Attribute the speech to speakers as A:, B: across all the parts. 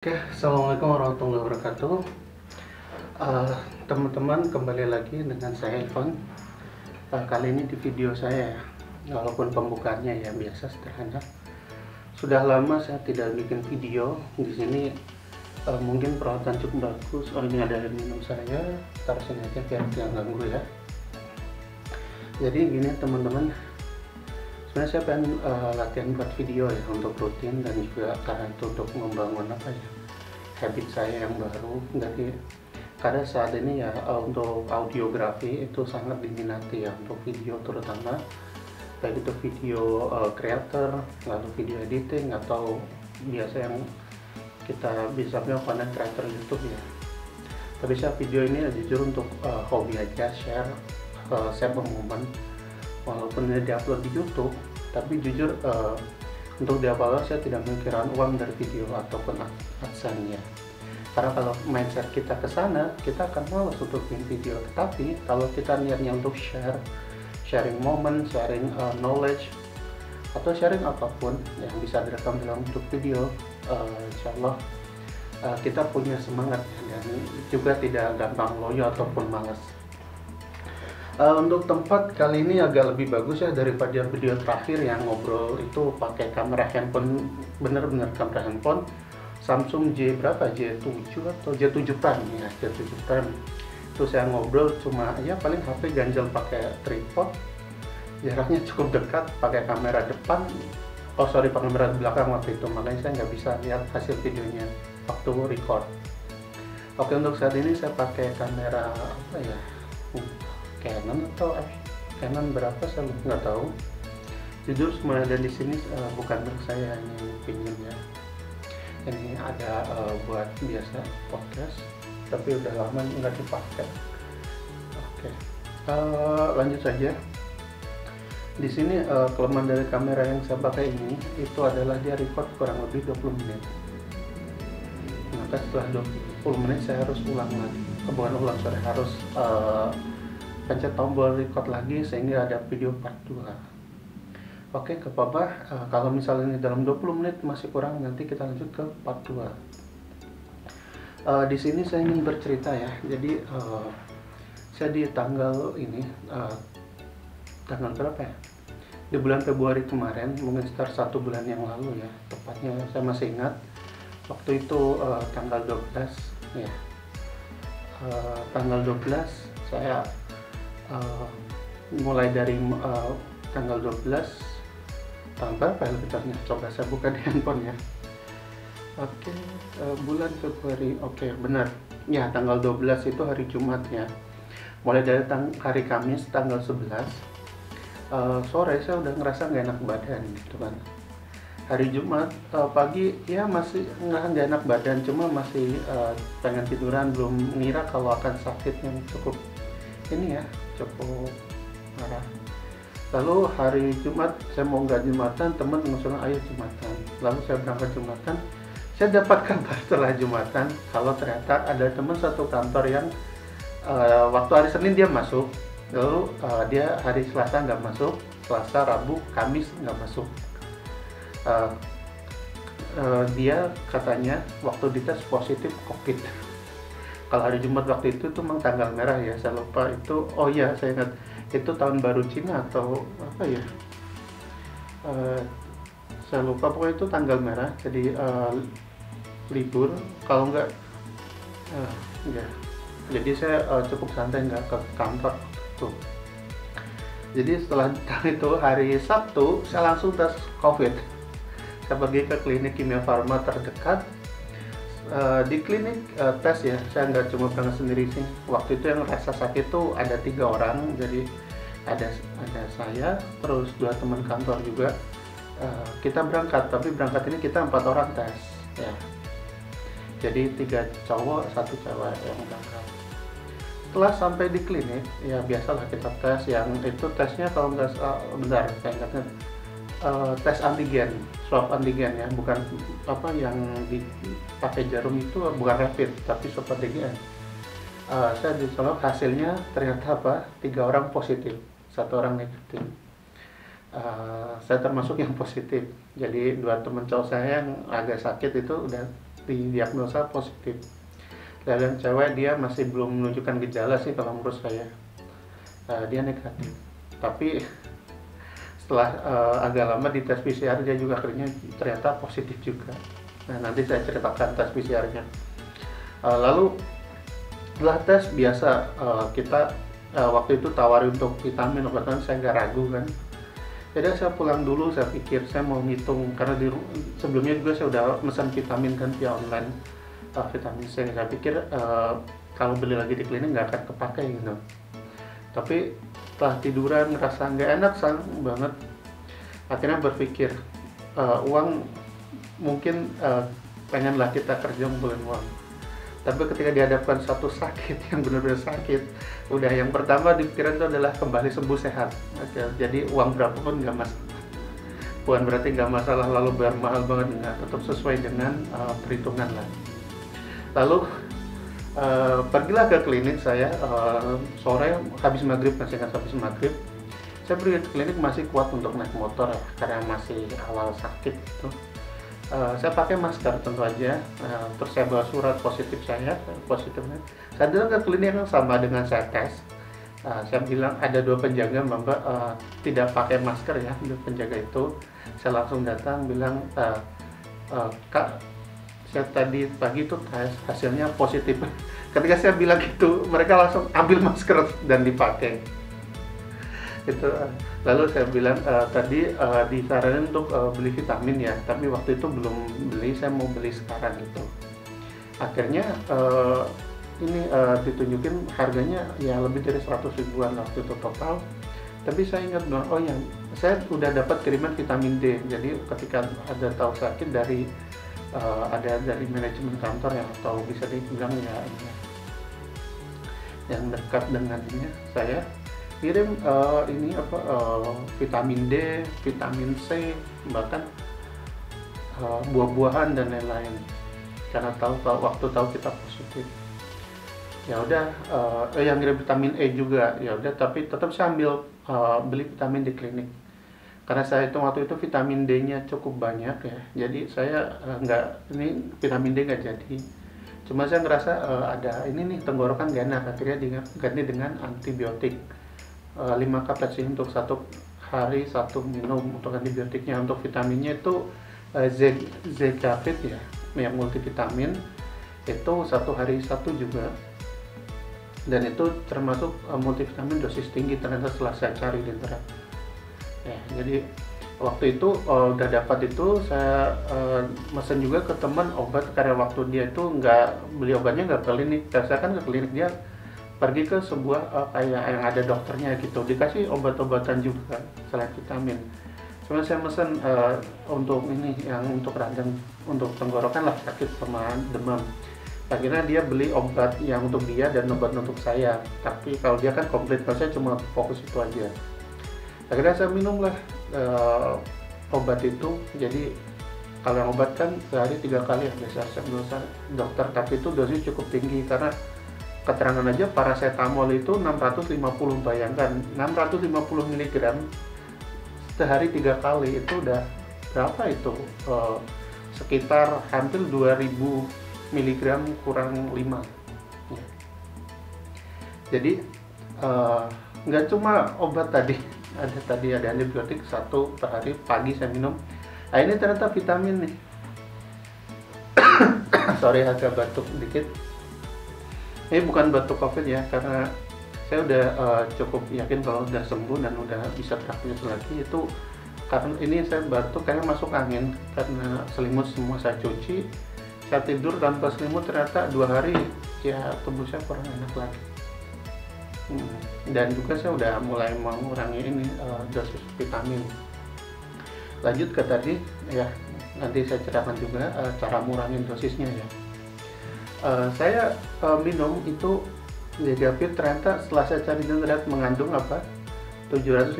A: Oke, assalamualaikum warahmatullahi wabarakatuh. Teman-teman, kembali lagi dengan saya Ivan. Kali ini di video saya, walaupun pembukaannya ya biasa sederhana. Sudah lama saya tidak bikin video di sini. Mungkin perawatan cukup bagus. Oh, ini ada air minum saya. Taruh sini aja biar tidak ganggu ya. Jadi gini teman-teman. Sebenarnya saya pengen latihan buat video ya untuk rutin, dan juga karena itu untuk membangun habit saya yang baru. Jadi karena saat ini ya untuk audiografi itu sangat diminati ya, untuk video terutama, baik itu video creator, lalu video editing, atau biasa yang kita bisa bilang content creator YouTube ya. Tapi saya video ini jujur untuk hobi aja, share momen. Walaupun ini diupload di YouTube, tapi jujur untuk di awal saya tidak memikirkan uang dari video ataupun adsense-nya. Karena kalau mindset kita ke sana, kita akan malas untuk bikin video. Tetapi kalau kita niatnya untuk sharing moment, sharing knowledge, atau sharing apapun yang bisa direkam dalam bentuk video, insya Allah kita punya semangat dan juga tidak gampang loyo ataupun malas. Untuk tempat kali ini agak lebih bagus ya daripada video terakhir yang ngobrol itu pakai kamera handphone, bener-bener kamera handphone Samsung J berapa, J7 atau J7 Prime ya, J7 Prime. Itu saya ngobrol cuma ya paling HP ganjel pakai tripod, jaraknya cukup dekat, pakai kamera depan, pakai kamera belakang waktu itu, makanya saya nggak bisa lihat hasil videonya waktu record. Oke, untuk saat ini saya pakai kamera apa ya, Canon atau Canon berapa saya nggak tahu. Jujur semua ada di sini bukan milik saya, ini pinjam ya. Ini ada buat biasa podcast, tapi udah lama nggak dipakai. Oke, lanjut saja. Di sini kelemahan dari kamera yang saya pakai ini itu adalah dia record kurang lebih 20 menit. Maka setelah 20 menit saya harus ulang lagi. Harus pencet tombol record lagi sehingga ada video part 2. Oke, ke bawah. Kalau misalnya ini dalam 20 menit masih kurang, nanti kita lanjut ke part 2. Di sini saya ingin bercerita ya. Jadi saya di tanggal ini tanggal berapa ya? Di bulan Februari kemarin, mungkin sekitar 1 bulan yang lalu ya. Tepatnya saya masih ingat. Waktu itu tanggal 12 ya. Tanggal 12 saya mulai dari tanggal 12 tanggal berapa ya lebih, coba saya buka di handphone ya. Oke, bulan Februari, oke benar ya, tanggal 12 itu hari Jumat ya. Mulai dari hari Kamis tanggal 11 sore saya udah ngerasa nggak enak badan gitu kan. Hari Jumat pagi ya masih nggak enak badan, cuma masih pengen tiduran, belum ngira kalau akan sakit yang cukup ini ya, cukup parah. Lalu hari Jumat saya mau nggak Jumatan, teman mengusulkan ayo Jumatan. Lalu saya berangkat Jumatan. Saya dapat kabar setelah Jumatan kalau ternyata ada teman satu kantor yang waktu hari Senin dia masuk, lalu dia hari Selasa nggak masuk, Selasa, Rabu, Kamis nggak masuk. Dia katanya waktu dites positif COVID. Kalau hari Jumat waktu itu tuh memang tanggal merah ya, saya lupa itu. Oh iya, saya ingat itu tahun baru Cina atau apa ya, saya lupa, pokoknya itu tanggal merah, jadi libur kalau enggak ya. Jadi saya cukup santai, nggak ke kantor tuh. Jadi setelah itu hari Sabtu saya langsung tes COVID. Saya pergi ke klinik Kimia Farma terdekat. Di klinik tes ya, saya nggak cuma berangkat sendiri sih. Waktu itu yang rasa sakit tuh ada 3 orang, jadi ada saya, terus 2 teman kantor juga. Kita berangkat, tapi berangkat ini kita 4 orang tes ya. Jadi 3 cowok, 1 cewek yang berangkat. Setelah sampai di klinik ya biasalah kita tes, yang itu tesnya kalau nggak bentar saya ingatnya tes antigen, swab antigen ya, bukan apa yang dipakai jarum itu, bukan rapid tapi swab antigen. Saya disolok, hasilnya ternyata 3 orang positif, 1 orang negatif. Saya termasuk yang positif. Jadi 2 teman cowok saya yang agak sakit itu udah didiagnosa positif. Dan yang cewek dia masih belum menunjukkan gejala sih kalau menurut saya. Dia negatif. Tapi setelah agak lama di tes PCR dia juga akhirnya ternyata positif juga. Nah, nanti saya ceritakan tes PCR-nya. Lalu setelah tes biasa kita waktu itu tawari untuk vitamin, obatnya saya nggak ragu kan. Jadi saya pulang dulu, saya pikir saya mau ngitung karena sebelumnya juga saya udah pesan vitamin kan via online, vitamin C. Saya pikir kalau beli lagi di klinik nggak akan kepake gitu. Tapi setelah tiduran ngerasa nggak enak banget, akhirnya berpikir uang mungkin pengenlah kita kerja ngumpulin uang. Tapi ketika dihadapkan satu sakit yang benar-benar sakit, udah yang pertama di pikiran itu adalah kembali sembuh sehat. Jadi uang berapapun nggak masalah. Bukan berarti nggak masalah lalu bayar mahal banget, nggak, tetap sesuai dengan perhitungan lah. Lalu pergilah ke klinik saya sore habis maghrib, masih ingat habis maghrib. Saya pergi ke klinik masih kuat untuk naik motor ya, karena masih awal sakit gitu. Saya pakai masker tentu aja, terus saya bawa surat positifnya. Saya datang ke klinik yang sama dengan saya tes. Saya bilang ada 2 penjaga, Mbak, tidak pakai masker ya, penjaga itu. Saya langsung datang bilang, Kak, saya tadi pagi itu tes, hasilnya positif. Ketika saya bilang gitu, mereka langsung ambil masker dan dipakai. Itu lalu saya bilang tadi disaranin untuk beli vitamin ya, tapi waktu itu belum beli, saya mau beli sekarang gitu. Akhirnya ini ditunjukin harganya ya lebih dari 100 ribuan waktu itu total. Tapi saya ingat bilang, oh ya saya udah dapat kiriman vitamin D. Jadi ketika ada tahu sakit dari ada dari manajemen kantor ya, atau bisa dibilang ya yang dekat dengannya, saya kirim vitamin D, vitamin C, bahkan buah-buahan dan lain-lain. Karena waktu tahu kita positif. Ya udah, yang ngirim vitamin E juga. Ya udah, tapi tetap saya ambil beli vitamin di klinik. Karena saya itu waktu itu vitamin D-nya cukup banyak ya. Jadi saya ini vitamin D nggak jadi. Cuma saya ngerasa ada ini nih tenggorokan gak enak, akhirnya diganti dengan antibiotik. 5 kaplet sih untuk 1 hari 1 minum untuk antibiotiknya. Untuk vitaminnya itu Zegavit ya, yang multivitamin itu 1 hari 1 juga, dan itu termasuk multivitamin dosis tinggi ternyata setelah saya cari di internet ya. Jadi waktu itu udah dapat itu, saya mesen juga ke teman obat, karena waktu dia itu nggak beli obatnya nggak ke klinik, saya kan ke klinik, dia pergi ke sebuah kayak yang ada dokternya gitu, dikasih obat-obatan juga selain vitamin. Cuma saya mesen untuk ini yang untuk radang, untuk tenggorokan lah, sakit sama demam. Akhirnya dia beli obat yang untuk dia dan obat untuk saya, tapi kalau dia kan komplit, kalau saya cuma fokus itu aja. Akhirnya saya minum lah obat itu. Jadi kalau yang obat kan sehari 3 kali ya biasa saya menurut dokter, tapi itu dosis cukup tinggi karena keterangan aja paracetamol itu 650, bayangkan 650 mg sehari 3 kali, itu udah berapa itu? Sekitar hampir 2000 mg kurang 5 ya. Jadi nggak cuma obat tadi, ada antibiotik 1 per hari, pagi saya minum. Nah ini ternyata vitamin nih. Sorry agak batuk dikit. Ini bukan batuk COVID ya, karena saya udah cukup yakin kalau udah sembuh dan udah bisa beraktivitas lagi. Itu karena ini saya batuk karena masuk angin, karena selimut semua saya cuci. Saya tidur tanpa selimut, ternyata 2 hari ya tubuh saya kurang enak lagi. Dan juga saya udah mulai mengurangi ini dosis vitamin. Lanjut ke tadi ya, nanti saya ceritakan juga cara ngurangin dosisnya ya. Saya minum itu Zegavit, ternyata setelah saya cari di internet mengandung 750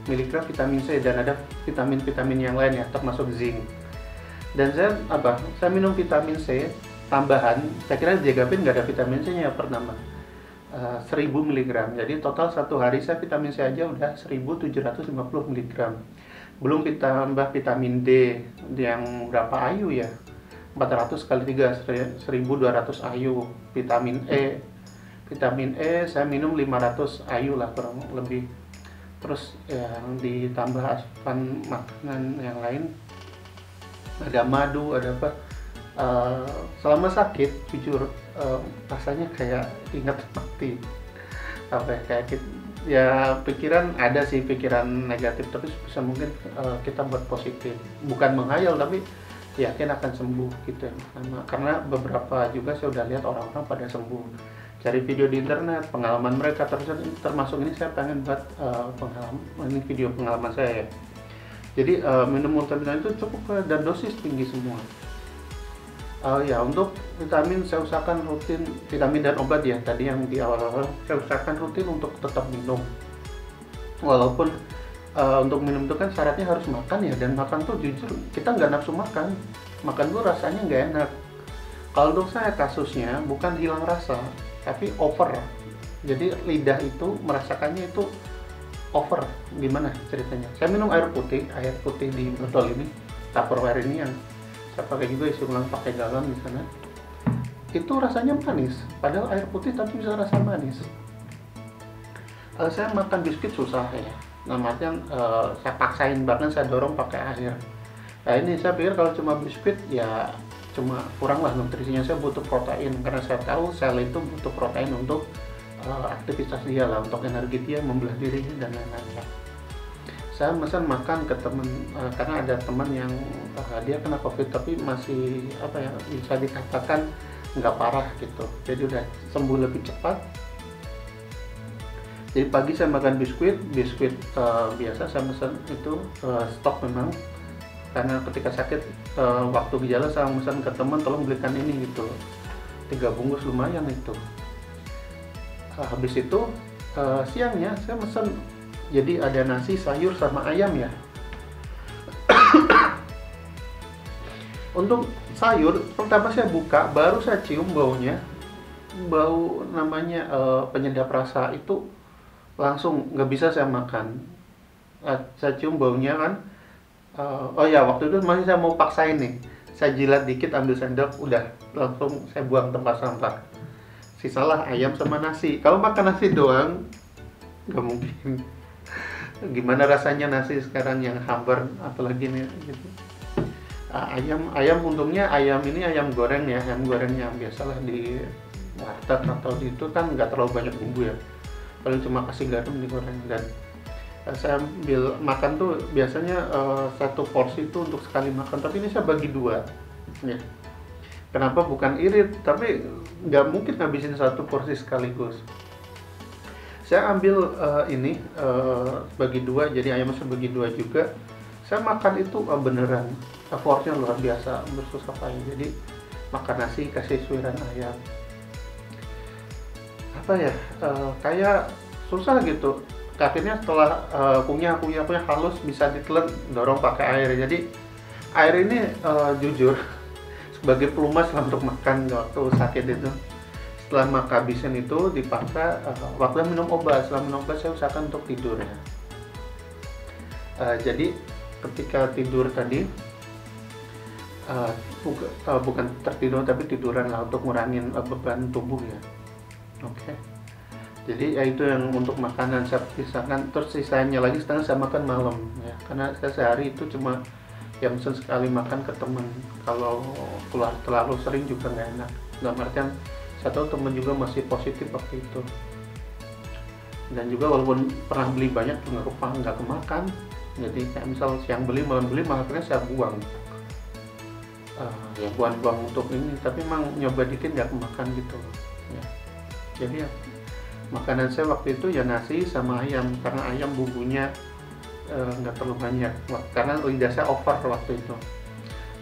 A: mg vitamin C, dan ada vitamin-vitamin yang lain ya, termasuk zinc. Dan saya minum vitamin C tambahan. Saya kira Zegavit nggak ada vitamin C nya pertama, 1000 mg. Jadi total 1 hari saya vitamin C aja udah 1750 mg. Belum ditambah vitamin D yang berapa IU ya, 400 kali 3 1200 IU. Vitamin E saya minum 500 IU lah kurang lebih. Terus yang ditambah asupan makanan yang lain, ada madu, ada apa. Selama sakit jujur rasanya kayak ingat mati, apa ya, kayak ya pikiran ada sih, pikiran negatif, tapi bisa mungkin kita buat positif, bukan menghayal tapi yakin akan sembuh gitu ya. Karena beberapa juga saya udah lihat orang-orang pada sembuh, cari video di internet pengalaman mereka, termasuk ini saya pengen buat pengalaman, ini video pengalaman saya ya. Jadi minum multivitamin itu cukup dan dosis tinggi semua. Ya untuk vitamin saya usahakan rutin, vitamin dan obat ya tadi yang di awal-awal saya usahakan rutin untuk tetap minum. Walaupun untuk minum itu kan syaratnya harus makan ya, dan makan tuh jujur kita nggak nafsu makan tuh rasanya nggak enak. Kalau untuk saya kasusnya bukan hilang rasa tapi over, jadi lidah itu merasakannya itu over. Gimana ceritanya? Saya minum air putih di botol ini, Tupperware ini yang saya pakai juga, isi ulang pakai galon di sana. Itu rasanya manis, padahal air putih tapi bisa rasa manis. Saya makan biskuit susah ya, artian saya paksain banget, saya dorong pakai air. Nah ini saya pikir kalau cuma biskuit ya cuma kurang lah nutrisinya, saya butuh protein, karena saya tahu sel itu butuh protein untuk aktivitas dia lah, untuk energi dia, membelah dirinya dan lain-lain. Saya pesan makan ke teman, karena ada teman yang dia kena COVID tapi masih apa ya, bisa dikatakan nggak parah gitu, jadi udah sembuh lebih cepat. Jadi pagi saya makan biskuit biasa saya pesan itu stok memang, karena ketika sakit waktu gejala saya pesan ke teman tolong belikan ini gitu, 3 bungkus lumayan itu. Habis itu siangnya saya pesan, jadi ada nasi, sayur, sama ayam ya. Untuk sayur, pertama saya buka, baru saya cium baunya, bau namanya penyedap rasa itu langsung nggak bisa saya makan. Saya cium baunya kan, oh ya waktu itu masih saya mau paksain nih, saya jilat dikit ambil sendok, udah langsung saya buang tempat sampah. Sisalah ayam sama nasi. Kalau makan nasi doang nggak mungkin. Gimana rasanya nasi sekarang yang hambar, apalagi nih gitu. Ayam untungnya ayam ini ayam goreng ya, ayam goreng yang biasalah di warteg atau di itu kan nggak terlalu banyak bumbu ya, paling cuma kasih garam digoreng. Dan saya ambil makan tuh biasanya satu porsi itu untuk sekali makan, tapi ini saya bagi 2 ya. Kenapa? Bukan irit, tapi nggak mungkin ngabisin satu porsi sekaligus. Saya ambil ini bagi 2, jadi ayam saya bagi 2 juga. Saya makan itu beneran effortnya luar biasa, bersusah payah. Jadi makan nasi kasih suiran ayam, apa ya, kayak susah gitu. Akhirnya setelah punya halus bisa ditelan, dorong pakai air. Jadi air ini jujur sebagai pelumas untuk makan waktu sakit itu. Setelah makan habisin itu dipaksa waktu minum obat. Setelah minum obat saya usahakan untuk tidur ya. Jadi ketika tidur tadi bukan tertidur tapi tiduran lah, untuk ngurangin beban tubuh ya. Oke. Jadi ya itu yang untuk makanan saya pisahkan. Terus sisanya lagi setengah saya makan malam ya, karena saya sehari itu cuma yang mesen sekali makan ke teman. Kalau keluar terlalu sering juga nggak enak. Dalam artian saya tahu teman juga masih positif waktu itu, dan juga walaupun pernah beli banyak juga nggak kemakan. Jadi kayak misal siang beli malam beli, malah akhirnya saya buang. Ya buang-buang untuk ini, tapi memang nyoba dikit nggak kemakan gitu ya. Jadi ya, makanan saya waktu itu ya nasi sama ayam, karena ayam bumbunya nggak terlalu banyak, karena lidah saya over waktu itu.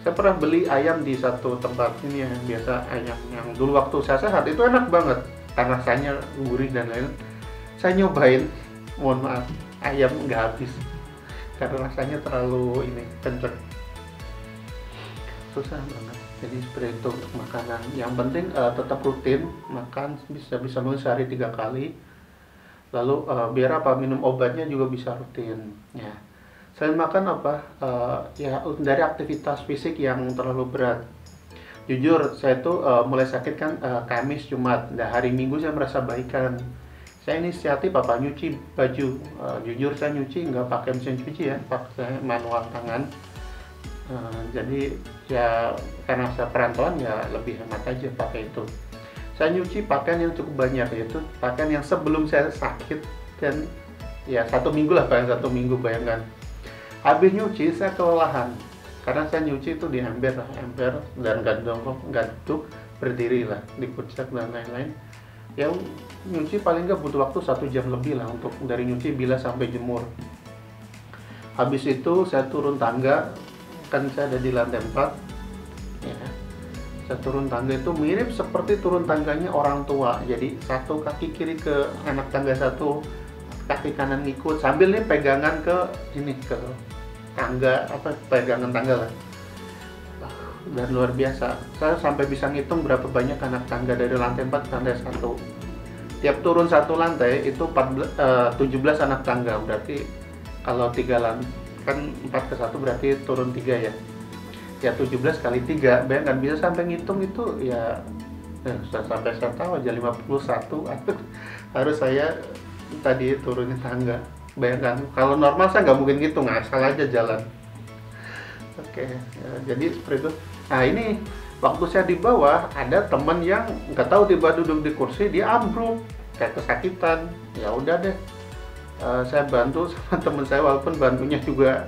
A: Saya pernah beli ayam di satu tempat ini yang biasa ayam yang dulu waktu saya sehat itu enak banget, karena rasanya gurih dan lain. Saya nyobain, mohon maaf, ayam nggak habis karena rasanya terlalu ini kenceng, susah banget. Jadi seperti itu untuk makanan. Yang penting tetap rutin makan, bisa sehari 3 kali. Lalu biar apa, minum obatnya juga bisa rutin ya. Selain makan apa ya, dari aktivitas fisik yang terlalu berat, Jujur saya tuh mulai sakit kan Kamis Jumat. Nah hari Minggu saya merasa baikan. Saya inisiatif apa nyuci baju. Jujur saya nyuci nggak pakai mesin cuci ya, pakai manual tangan. Jadi ya karena saya perantauan ya lebih hemat aja pakai itu. Saya nyuci pakaian yang cukup banyak, yaitu pakaian yang sebelum saya sakit, dan ya 1 minggu lah, paling 1 minggu bayangkan. Habis nyuci saya kelelahan karena saya nyuci itu di ember dan gantung berdiri lah di puncak dan lain-lain. Ya nyuci paling nggak butuh waktu 1 jam lebih lah untuk dari nyuci bilas sampai jemur. Habis itu saya turun tangga, kan saya ada di lantai 4 ya. Saya turun tangga itu mirip seperti turun tangganya orang tua, jadi satu kaki kiri ke anak tangga, satu kaki kanan ngikut sambil nih pegangan ke ini, ke tangga, apa pegangan tangga lah. Dan luar biasa, saya sampai bisa ngitung berapa banyak anak tangga dari lantai 4 ke lantai 1. Tiap turun satu lantai itu 17 anak tangga, berarti kalau 3 lantai kan 4 ke 1 berarti turun 3 ya. Ya 17 kali 3, bayangkan bisa sampai ngitung itu ya, sampai saya tahu aja 51 harus saya tadi turunin tangga. Bayangkan kalau normal saya nggak mungkin ngitung, asal aja jalan. Oke, ya, jadi seperti itu. Nah ini waktu saya di bawah ada teman yang nggak tahu tiba duduk di kursi dia ambruk kayak kesakitan. Ya udah deh, saya bantu sama teman saya, walaupun bantunya juga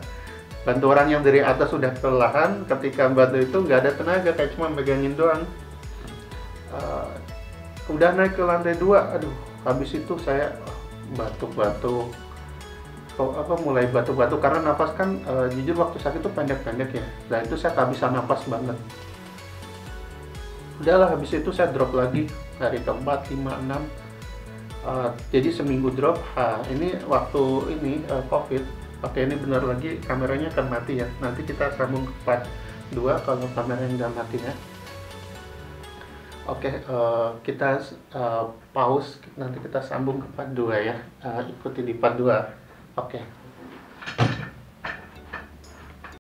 A: bantu orang yang dari atas sudah kelelahan. Ketika bantu itu nggak ada tenaga, kayak cuma megangin doang. Udah naik ke lantai 2, aduh habis itu saya batuk-batuk, mulai batuk-batuk karena nafas kan jujur waktu sakit itu pendek-pendek ya. Nah itu saya tak bisa nafas banget. Udahlah habis itu saya drop lagi hari keempat, 5, 6. Jadi seminggu drop. Ini waktu ini COVID. Oke, ini benar lagi kameranya akan mati ya. Nanti kita sambung ke part 2 kalau kameranya nggak mati ya. Oke, kita pause, nanti kita sambung ke part 2 ya. Ikuti di part 2. Oke.